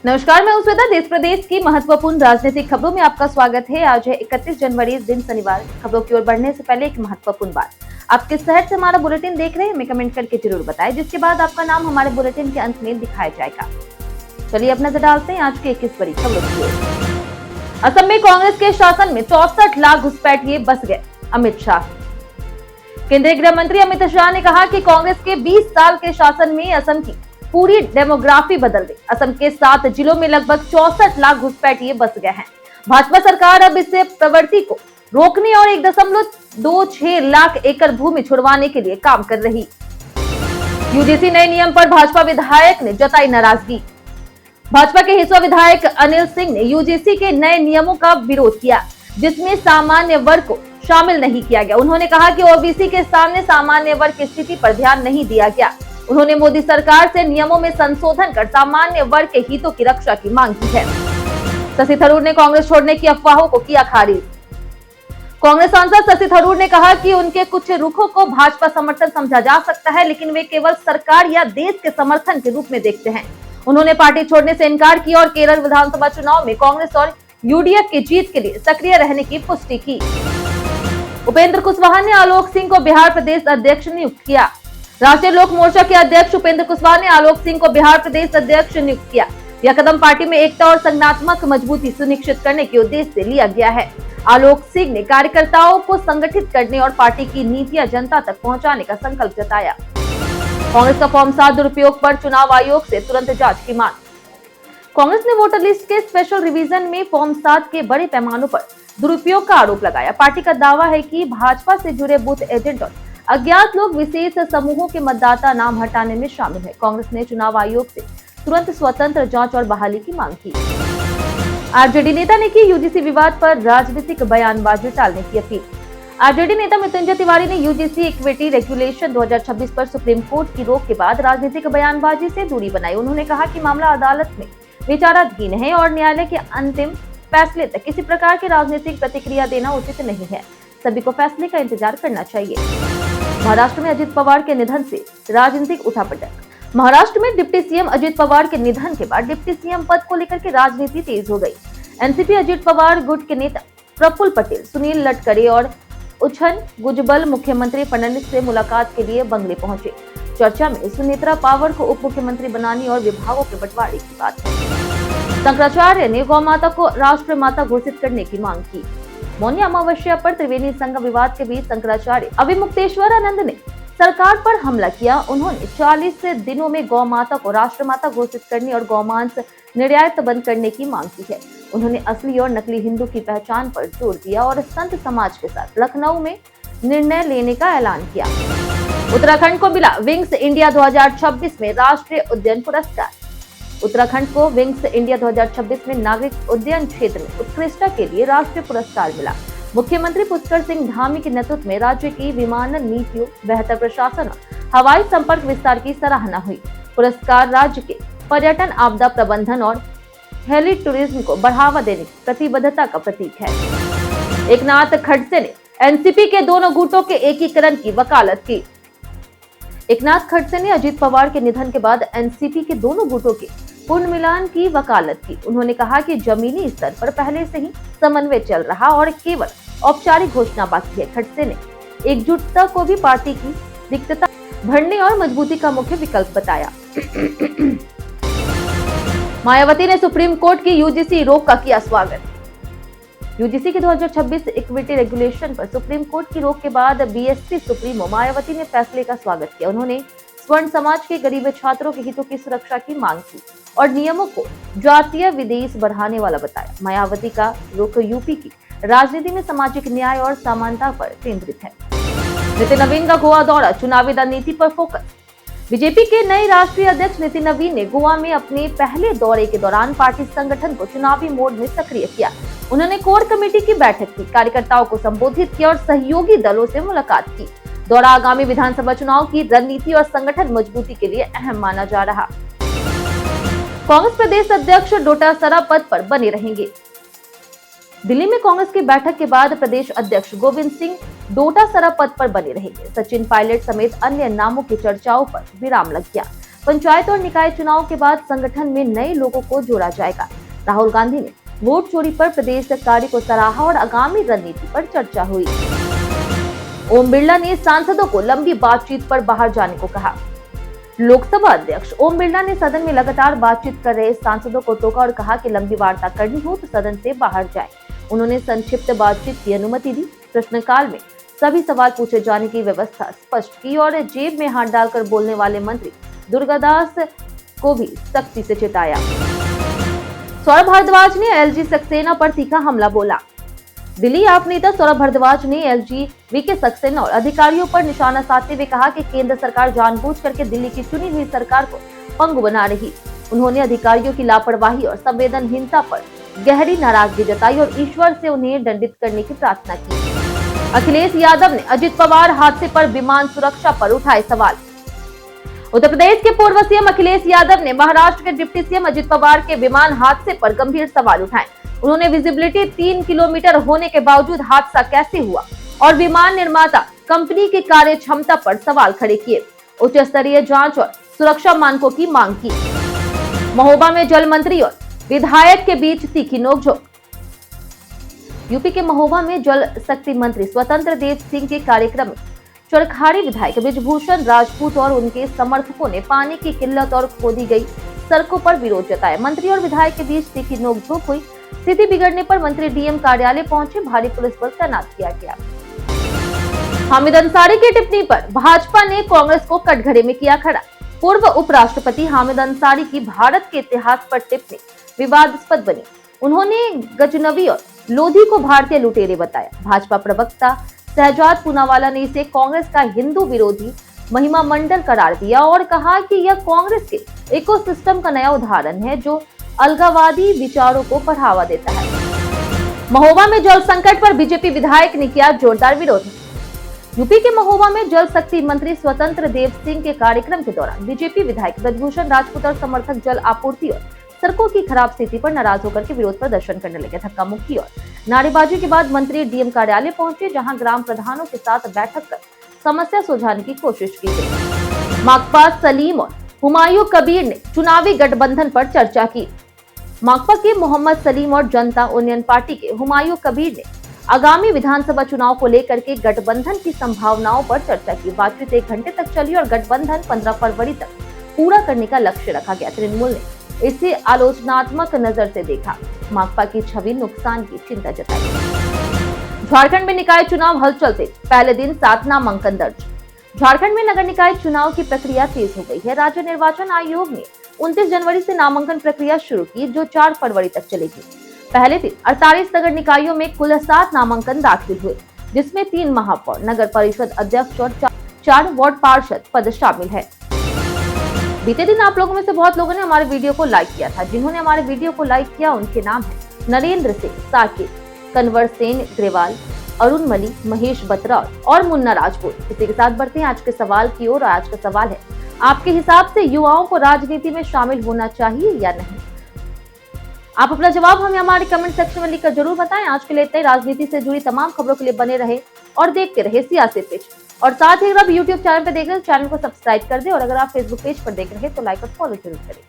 नमस्कार, मैं हूं श्वेता। देश प्रदेश की महत्वपूर्ण राजनीतिक खबरों में आपका स्वागत है। आज है 31 जनवरी, दिन शनिवार। खबरों की ओर बढ़ने से पहले एक महत्वपूर्ण बात, आप किस शहर से हमारा बुलेटिन देख रहे हैं हमें कमेंट करके जरूर बताएं, जिसके बाद आपका नाम हमारे बुलेटिन के अंत में दिखाया जाएगा। चलिए अब नजर डालते हैं आज के 21 बड़ी खबरों की ओर। असम में कांग्रेस के शासन में 64 लाख घुसपैठिए बस गए, अमित शाह। केंद्रीय गृह मंत्री अमित शाह ने कहा कि कांग्रेस के 20 साल के शासन में असम की पूरी डेमोग्राफी बदल गई। असम के 7 जिलों में लगभग 64 लाख घुसपैठिए बस गए हैं। भाजपा सरकार अब इस प्रवृत्ति को रोकने और 1.26 लाख एकड़ भूमि छुड़वाने के लिए काम कर रही। यूजीसी नए नियम पर भाजपा विधायक ने जताई नाराजगी। भाजपा के हिस्सा विधायक अनिल सिंह ने यूजीसी के नए नियमों का विरोध किया, जिसमें सामान्य वर्ग को शामिल नहीं किया गया। उन्होंने कहा कि ओबीसी के सामने सामान्य वर्ग की स्थिति पर ध्यान नहीं दिया गया। उन्होंने मोदी सरकार से नियमों में संशोधन कर सामान्य वर्ग के हितों की रक्षा की मांग की है। शशि थरूर ने कांग्रेस छोड़ने की अफवाहों को किया खारिज। कांग्रेस सांसद शशि थरूर ने कहा कि उनके कुछ रुखों को भाजपा समर्थन समझा जा सकता है, लेकिन वे केवल सरकार या देश के समर्थन के रूप में देखते हैं। उन्होंने पार्टी छोड़ने से इनकार किया और केरल विधानसभा चुनाव में कांग्रेस और यूडीएफ की जीत के लिए सक्रिय रहने की पुष्टि की। उपेंद्र कुशवाहा ने आलोक सिंह को बिहार प्रदेश अध्यक्ष नियुक्त किया। राष्ट्रीय लोक मोर्चा के अध्यक्ष उपेंद्र कुशवाहा ने आलोक सिंह को बिहार प्रदेश अध्यक्ष नियुक्त किया। यह कदम पार्टी में एकता और संगठनात्मक मजबूती सुनिश्चित करने के उद्देश्य से लिया गया है। आलोक सिंह ने कार्यकर्ताओं को संगठित करने और पार्टी की नीतियां जनता तक पहुंचाने का संकल्प जताया। कांग्रेस का फॉर्म 7 दुरुपयोग पर चुनाव आयोग से तुरंत जांच की मांग। कांग्रेस ने वोटर लिस्ट के स्पेशल रिवीजन में फॉर्म 7 के बड़े पैमानों पर दुरुपयोग का आरोप लगाया। पार्टी का दावा है कि भाजपा से जुड़े बूथ एजेंट और अज्ञात लोग विशेष समूहों के मतदाता नाम हटाने में शामिल है। कांग्रेस ने चुनाव आयोग से तुरंत स्वतंत्र जांच और बहाली की मांग की। आरजेडी नेता ने की यूजीसी विवाद पर राजनीतिक बयानबाजी टालने की अपील। आरजेडी नेता मृत्युंजय तिवारी ने यूजीसी इक्विटी रेगुलेशन 2026 पर सुप्रीम कोर्ट की रोक के बाद राजनीतिक बयानबाजी से दूरी बनाई। उन्होंने कहा कि मामला अदालत में विचाराधीन है और न्यायालय के अंतिम फैसले तक किसी प्रकार की राजनीतिक प्रतिक्रिया देना उचित नहीं है। सभी को फैसले का इंतजार करना चाहिए। महाराष्ट्र में अजित पवार के निधन से राजनीतिक उठापटक। महाराष्ट्र में डिप्टी सीएम अजित पवार के निधन के बाद डिप्टी सीएम पद को लेकर के राजनीति तेज हो गई। एनसीपी अजित पवार गुट के नेता प्रफुल्ल पटेल, सुनील लटकरे और उछन गुजबल मुख्यमंत्री फडणवीस से मुलाकात के लिए बंगले पहुंचे। चर्चा में सुनेत्रा पावर को उप मुख्यमंत्री बनाने और विभागों के बंटवारे की बात है। शंकराचार्य ने गौ माता को राष्ट्र माता घोषित करने की मांग की। मौनी अमावस्या पर त्रिवेणी संगम विवाद के बीच शंकराचार्य अभिमुक्तेश्वरानंद ने सरकार पर हमला किया। उन्होंने 40 दिनों में गौ माता को राष्ट्रमाता घोषित करने और गौमांस निर्यात बंद करने की मांग की है। उन्होंने असली और नकली हिंदू की पहचान पर जोर दिया और संत समाज के साथ लखनऊ में निर्णय लेने का ऐलान किया। उत्तराखंड को मिला विंग्स इंडिया 2026 में राष्ट्रीय उद्यान पुरस्कार। उत्तराखंड को विंग्स इंडिया 2026 में नागरिक उड्डयन क्षेत्र में उत्कृष्टता के लिए राष्ट्रीय पुरस्कार मिला। मुख्यमंत्री पुष्कर सिंह धामी के नेतृत्व में राज्य की विमानन नीतियों, बेहतर प्रशासन और हवाई संपर्क विस्तार की सराहना हुई। पुरस्कार राज्य के पर्यटन, आपदा प्रबंधन और हेली टूरिज्म को बढ़ावा देने की प्रतिबद्धता का प्रतीक है। एकनाथ खड़से ने एनसीपी के दोनों गुटों के एकीकरण की वकालत की। एकनाथ खड़से ने अजित पवार के निधन के बाद एनसीपी के दोनों गुटों के पुनर्मिलान की वकालत की। उन्होंने कहा कि जमीनी स्तर पर पहले से ही समन्वय चल रहा और केवल औपचारिक घोषणा बाकी है। खड़से ने एकजुटता को भी पार्टी की रिक्तता भरने और मजबूती का मुख्य विकल्प बताया। मायावती ने सुप्रीम कोर्ट की यूजीसी रोक का किया स्वागत। यूजीसी के 2026 इक्विटी रेगुलेशन पर सुप्रीम कोर्ट की रोक के बाद बीएसपी सुप्रीमो मायावती ने फैसले का स्वागत किया। उन्होंने स्वर्ण समाज के गरीब छात्रों के हितों की सुरक्षा की मांग की और नियमों को जातीय विदेश बढ़ाने वाला बताया। मायावती का रुख यूपी की राजनीति में सामाजिक न्याय और समानता पर केंद्रित है। नितिन नवीन का गोवा दौरा, चुनावी रणनीति पर फोकस। बीजेपी के नए राष्ट्रीय अध्यक्ष नितिन नवीन ने गोवा में अपने पहले दौरे के दौरान पार्टी संगठन को चुनावी मोड में सक्रिय किया। उन्होंने कोर कमेटी की बैठक की, कार्यकर्ताओं को संबोधित किया और सहयोगी दलों से मुलाकात की। दौरा आगामी विधानसभा चुनाव की रणनीति और संगठन मजबूती के लिए अहम माना जा रहा। कांग्रेस प्रदेश अध्यक्ष डोटासरा पद पर बने रहेंगे। दिल्ली में कांग्रेस की बैठक के बाद प्रदेश अध्यक्ष गोविंद सिंह डोटासरा पद पर बने रहेंगे। सचिन पायलट समेत अन्य नामों की चर्चाओं पर विराम लग गया। पंचायत और निकाय चुनाव के बाद संगठन में नए लोगों को जोड़ा जाएगा। राहुल गांधी ने वोट चोरी पर प्रदेश कार्य को सराहा और आगामी रणनीति पर चर्चा हुई। ओम बिरला ने सांसदों को लंबी बातचीत पर बाहर जाने को कहा। लोकसभा अध्यक्ष ओम बिरला ने सदन में लगातार बातचीत कर रहे सांसदों को टोका और कहा कि लंबी वार्ता करनी हो तो सदन से बाहर जाएं। उन्होंने संक्षिप्त बातचीत की अनुमति दी। प्रश्नकाल में सभी सवाल पूछे जाने की व्यवस्था स्पष्ट की और जेब में हाथ डालकर बोलने वाले मंत्री दुर्गादास को भी सख्ती से चेताया। सौरभ भारद्वाज ने एलजी सक्सेना पर तीखा हमला बोला। दिल्ली आप नेता सौरभ भारद्वाज ने एलजी वीके सक्सेना और अधिकारियों पर निशाना साधते हुए कहा कि केंद्र सरकार जानबूझ करके दिल्ली की चुनी हुई सरकार को पंगु बना रही। उन्होंने अधिकारियों की लापरवाही और संवेदनहीनता पर गहरी नाराजगी जताई और ईश्वर से उन्हें दंडित करने की प्रार्थना की। अखिलेश यादव ने अजित पवार हादसे पर विमान सुरक्षा पर उठाए सवाल। उत्तर प्रदेश के पूर्व सीएम अखिलेश यादव ने महाराष्ट्र के डिप्टी सीएम अजित पवार के विमान हादसे पर गंभीर सवाल उठाए। उन्होंने विजिबिलिटी 3 किलोमीटर होने के बावजूद हादसा कैसे हुआ और विमान निर्माता कंपनी की कार्य क्षमता पर सवाल खड़े किए। उच्च स्तरीय जांच और सुरक्षा मानकों की मांग की। महोबा में जल मंत्री और विधायक के बीच तीखी नोकझोंक। यूपी के महोबा में जल शक्ति मंत्री स्वतंत्र देव सिंह के कार्यक्रम में चरखाड़ी विधायक ब्रिजभूषण राजपूत और उनके समर्थकों ने पानी की किल्लत और खोदी गई सड़कों पर विरोध जताया। मंत्री और विधायक के बीच तीखी नोकझोंक हुई। स्थिति बिगड़ने पर मंत्री डीएम कार्यालय पहुंचे। भारी पुलिस बल तैनात किया गया। हामिद अंसारी की टिप्पणी पर भाजपा ने कांग्रेस को कटघरे में किया खड़ा। पूर्व उपराष्ट्रपति हामिद अंसारी की भारत के इतिहास पर टिप्पणी विवादास्पद बनी। उन्होंने गजनवी और लोधी को भारतीय लुटेरे बताया। भाजपा प्रवक्ता शहजाद पूनावाला ने इसे कांग्रेस का हिंदू विरोधी महिमा मंडल करार दिया और कहा कि यह कांग्रेस के इकोसिस्टम का नया उदाहरण है जो अलगाववादी विचारों को बढ़ावा देता है। महोबा में जल संकट पर बीजेपी विधायक ने किया जोरदार विरोध। यूपी के महोबा में जल शक्ति मंत्री स्वतंत्र देव सिंह के कार्यक्रम के दौरान बीजेपी विधायक ब्रिजभूषण राजपूत और समर्थक जल आपूर्ति और सड़कों की खराब स्थिति पर नाराज होकर के विरोध प्रदर्शन करने लगे। धक्का मुक्की और नारेबाजी के बाद मंत्री डीएम कार्यालय पहुंचे, जहां ग्राम प्रधानों के साथ बैठक कर समस्या सुलझाने की कोशिश की गई। माकपा सलीम और हुमायूं कबीर ने चुनावी गठबंधन पर चर्चा की। माकपा के मोहम्मद सलीम और जनता यूनियन पार्टी के हुमायूं कबीर ने आगामी विधानसभा चुनाव को लेकर के गठबंधन की संभावनाओं पर चर्चा की। बातचीत 1 घंटे तक चली और गठबंधन 15 फरवरी तक पूरा करने का लक्ष्य रखा गया। तृणमूल ने इसे आलोचनात्मक नजर से देखा। माकपा की छवि नुकसान की चिंता जताई। झारखंड में निकाय चुनाव हलचल तेज, पहले दिन 7 नामांकन दर्ज। झारखंड में नगर निकाय चुनाव की प्रक्रिया तेज हो गई है। राज्य निर्वाचन आयोग ने 29 जनवरी से नामांकन प्रक्रिया शुरू की, जो 4 फरवरी तक चलेगी। पहले दिन 48 नगर निकायों में कुल 7 नामांकन दाखिल हुए, जिसमें 3 महापौर, नगर परिषद अध्यक्ष और 4 वार्ड पार्षद पद शामिल है। बीते दिन आप लोगों में से बहुत लोगों ने हमारे वीडियो को लाइक किया था। जिन्होंने हमारे वीडियो को लाइक किया उनके नाम है नरेंद्र सिंह, साकिब, कन्वर सेन ग्रेवाल, अरुण मलिक, महेश बत्रा और मुन्ना राजपूत। इसी के साथ बढ़ते हैं आज के सवाल की ओर। आज का सवाल है, आपके हिसाब से युवाओं को राजनीति में शामिल होना चाहिए या नहीं? आप अपना जवाब हमें हमारे कमेंट सेक्शन में लिखकर जरूर बताएं। आज के लिए इतना ही। राजनीति से जुड़ी तमाम खबरों के लिए बने रहे और देखते रहे सियासी पिच। और साथ ही अगर आप यूट्यूब चैनल पर देख रहे हैं तो चैनल को सब्सक्राइब कर दें और अगर आप फेसबुक पेज पर देख रहे हैं तो लाइक और फॉलो जरूर करें।